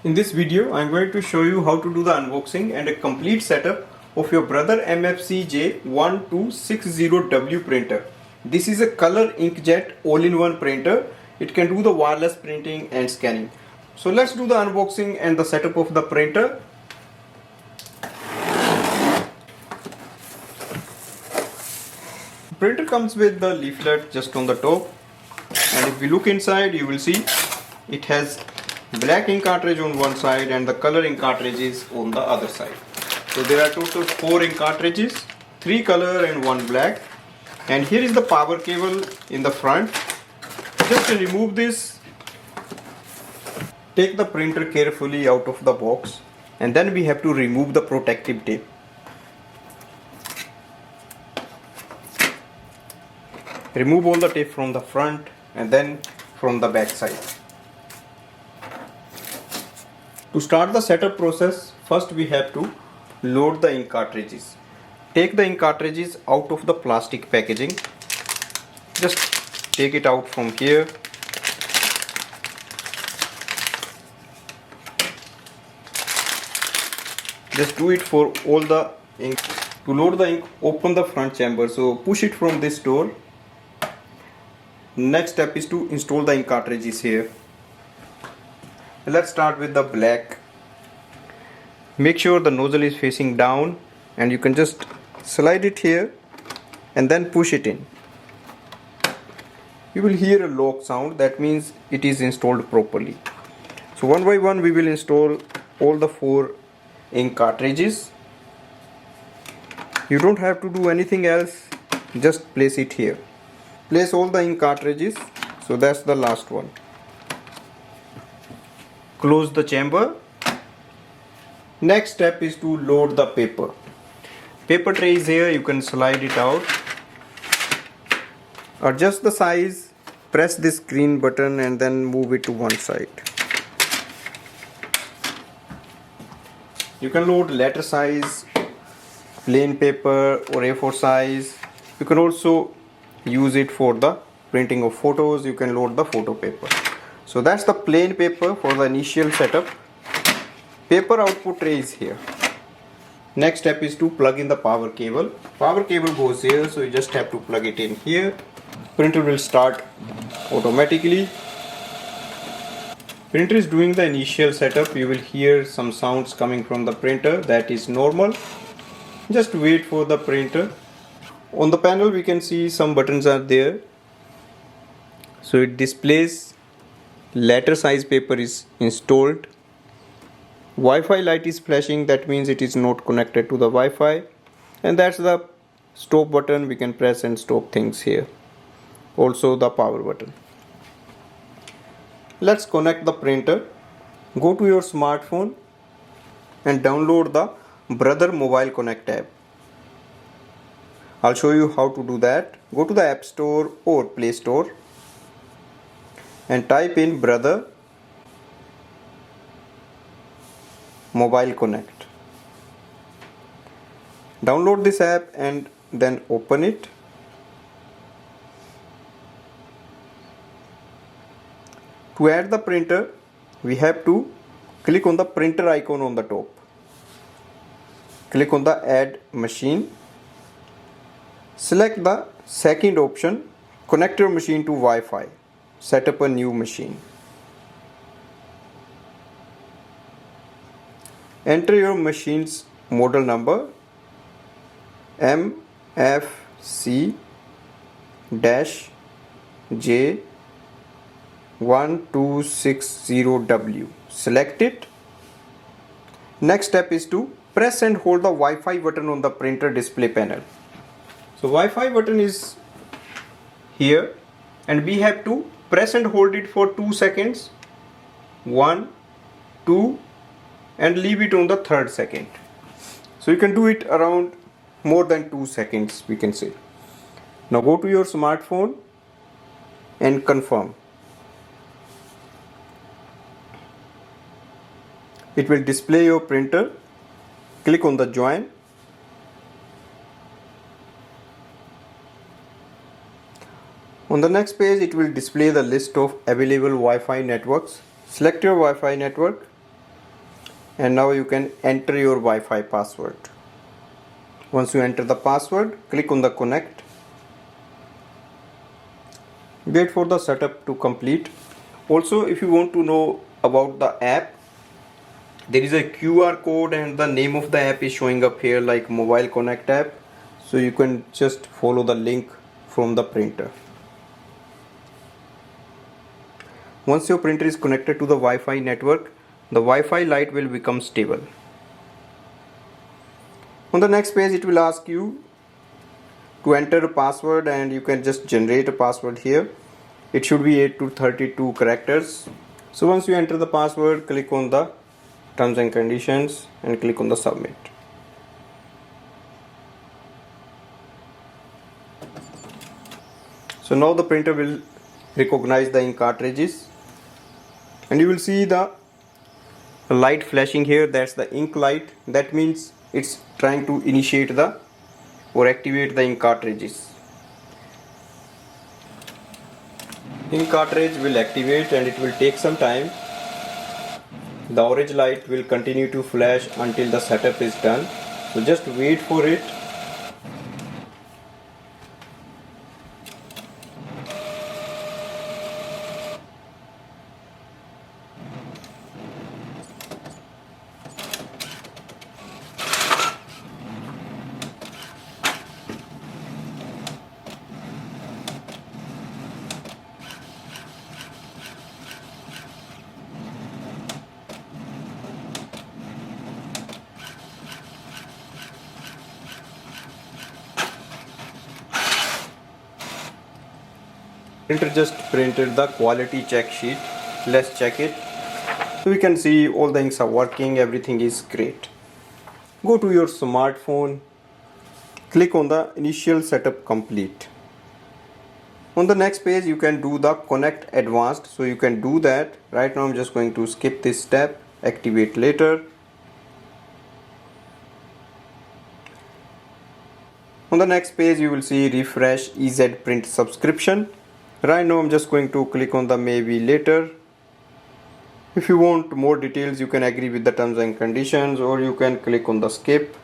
In this video, I am going to show you how to do the unboxing and a complete setup of your Brother MFC J1260w printer. This is a color inkjet all-in-one printer. It can do the wireless printing and scanning. So let's do the unboxing and the setup of the printer. The printer comes with the leaflet just on the top, and if we look inside, you will see it has black ink cartridge on one side and the color ink cartridges on the other side. So there are total 4 ink cartridges, 3 color and 1 black. And here is the power cable in the front. Just to remove this, take the printer carefully out of the box, and then we have to remove the protective tape. Remove all the tape from the front and then from the back side. To start the setup process, first we have to load the ink cartridges. Take the ink cartridges out of the plastic packaging. Just take it out from here. Just do it for all the ink. To load the ink, open the front chamber. So push it from this door. Next step is to install the ink cartridges here. Let's start with the black. Make sure the nozzle is facing down and you can just slide it here and then push it in. You will hear a lock sound, that means it is installed properly. So one by one we will install all the 4 ink cartridges. You don't have to do anything else, just place it here. Place all the ink cartridges. So that's the last one. Close the chamber. Next step is to load the paper. Paper tray is here, you can slide it out. Adjust the size, press this green button and then move it to one side. You can load letter size, plain paper or A4 size. You can also use it for the printing of photos. You can load the photo paper. So that's the plain paper for the initial setup. Paper output tray is here. Next step is to plug in the power cable. Power cable goes here, so you just have to plug it in here. Printer will start automatically. Printer is doing the initial setup. You will hear some sounds coming from the printer. That is normal. Just wait for the printer. On the panel we can see some buttons are there. So it displays letter size paper is installed. Wi-Fi light is flashing, that means it is not connected to the Wi-Fi. And that's the stop button, we can press and stop things here. Also the power button. Let's connect the printer. Go to your smartphone and download the Brother Mobile Connect app. I'll show you how to do that. Go to the App Store or Play Store and type in Brother Mobile Connect. Download this app and then open it. To add the printer, we have to click on the printer icon on the top. Click on the Add Machine. Select the second option, connect your machine to Wi-Fi. Set up a new machine. Enter your machine's model number MFC J1260w. Select it. Next step is to press and hold the Wi-Fi button on the printer display panel. So Wi-Fi button is here and we have to press and hold it for 2 seconds. 1, 2 and leave it on the 3rd second. So you can do it around more than 2 seconds, we can say. Now go to your smartphone and confirm. It will display your printer. Click on the join. On the next page, it will display the list of available Wi-Fi networks. Select your Wi-Fi network and now you can enter your Wi-Fi password. Once you enter the password, click on the connect. Wait for the setup to complete. Also, if you want to know about the app, there is a QR code and the name of the app is showing up here like Mobile Connect app. So you can just follow the link from the printer. Once your printer is connected to the Wi-Fi network, the Wi-Fi light will become stable. On the next page, it will ask you to enter a password, and you can just generate a password here. It should be 8 to 32 characters. So once you enter the password, click on the terms and conditions and click on the submit. So now the printer will recognize the ink cartridges, and you will see the light flashing here. That's the ink light. That means it's trying to initiate the or activate the ink cartridges. Ink cartridge will activate and it will take some time. The orange light will continue to flash until the setup is done. So just wait for it. Printer just printed the quality check sheet. Let's check it. So we can see all the inks are working, everything is great. Go to your smartphone, click on the initial setup complete. On the next page you can do the connect advanced, so you can do that. Right now I'm just going to skip this step, activate later. On the next page you will see refresh EZ print subscription. Right now I'm just going to click on the maybe later. If you want more details, you can agree with the terms and conditions, or you can click on the skip.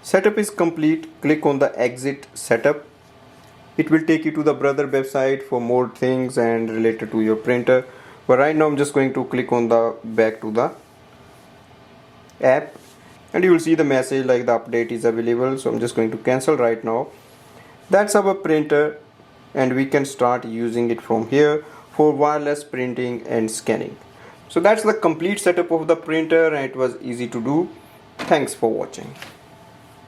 Setup is complete. Click on the exit setup. It will take you to the Brother website for more things and related to your printer. But right now I'm just going to click on the back to the app, and you will see the message like the update is available. So I'm just going to cancel right now. That's our printer, and we can start using it from here for wireless printing and scanning. So that's the complete setup of the printer, and it was easy to do. Thanks for watching.